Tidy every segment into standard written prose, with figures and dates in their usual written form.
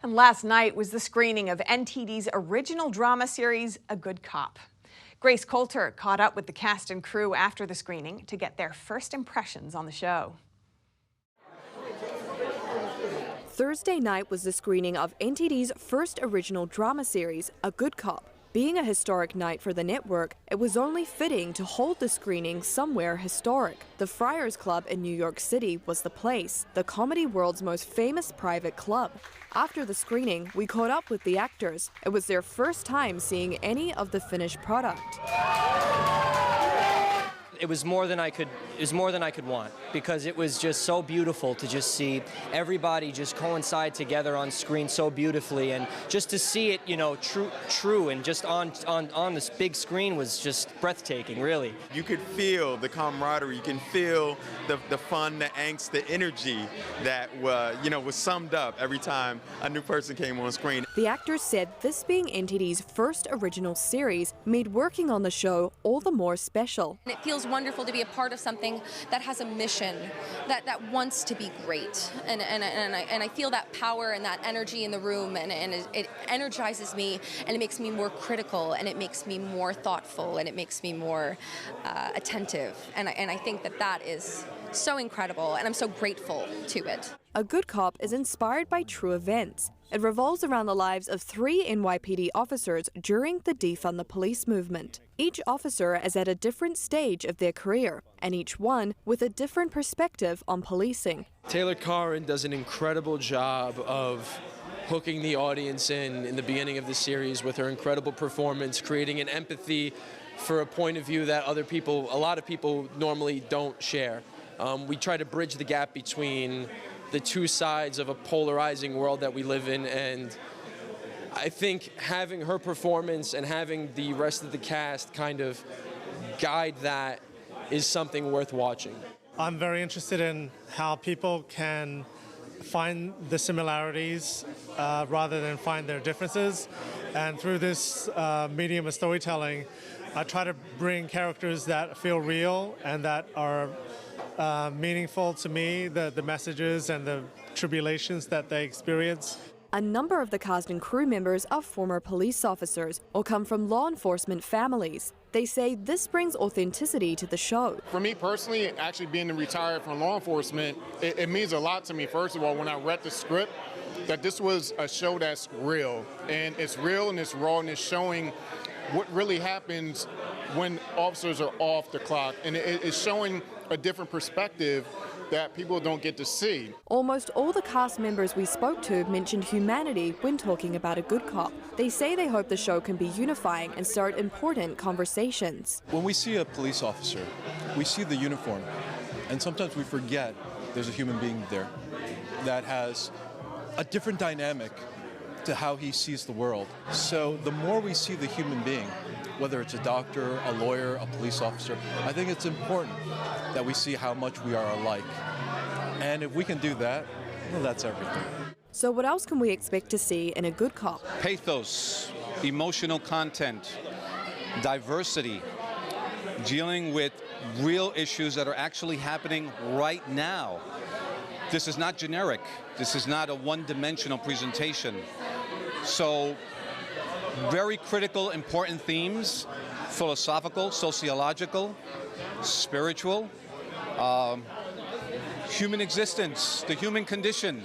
And last night was the screening of NTD's original drama series, A Good Cop. Grace Coulter caught up with the cast and crew after the screening to get their first impressions on the show. Thursday night was the screening of NTD's first original drama series, A Good Cop. Being a historic night for the network, it was only fitting to hold the screening somewhere historic. The Friars Club in New York City was the place, the comedy world's most famous private club. After the screening, we caught up with the actors. It was their first time seeing any of the finished product. It was more than I could want, because it was just so beautiful to just see everybody just coincide together on screen so beautifully, and just to see it, you know, true and just on this big screen was just breathtaking, really. You could feel the camaraderie, you can feel the fun, the angst, the energy that was summed up every time a new person came on screen. The actors said this being NTD's first original series made working on the show all the more special. It feels wonderful to be a part of something that has a mission, that wants to be great, and I feel that power and that energy in the room, and it energizes me, and it makes me more critical, and it makes me more thoughtful, and it makes me more attentive, and I think that is so incredible, and I'm so grateful to it. A Good Cop is inspired by true events. It revolves around the lives of 3 NYPD officers during the Defund the Police movement. Each officer is at a different stage of their career, and each one with a different perspective on policing. Taylor Carrin does an incredible job of hooking the audience in the beginning of the series with her incredible performance, creating an empathy for a point of view that a lot of people normally don't share. We try to bridge the gap between the two sides of a polarizing world that we live in, and I think having her performance and having the rest of the cast kind of guide that is something worth watching. I'm very interested in how people can find the similarities rather than find their differences, and through this medium of storytelling, I try to bring characters that feel real and that are meaningful to me, the messages and the tribulations that they experience. A number of the cast and crew members are former police officers or come from law enforcement families. They say this brings authenticity to the show. For me personally, actually being retired from law enforcement, it means a lot to me. First of all, when I read the script, that this was a show that's real. And it's real and it's raw, and it's showing what really happens when officers are off the clock. And it's showing a different perspective that people don't get to see. Almost all the cast members we spoke to mentioned humanity when talking about A Good Cop. They say they hope the show can be unifying and start important conversations. When we see a police officer, we see the uniform, and sometimes we forget there's a human being there that has a different dynamic to how he sees the world. So the more we see the human being, whether it's a doctor, a lawyer, a police officer, I think it's important that we see how much we are alike. And if we can do that, well, that's everything. So what else can we expect to see in A Good Cop? Pathos, emotional content, diversity, dealing with real issues that are actually happening right now. This is not generic. This is not a one-dimensional presentation. So, very critical, important themes, philosophical, sociological, spiritual, human existence, the human condition.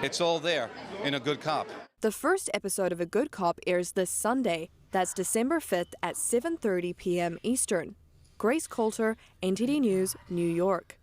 It's all there in A Good Cop. The first episode of A Good Cop airs this Sunday. That's December 5th at 7:30 p.m. Eastern. Grace Coulter, NTD News, New York.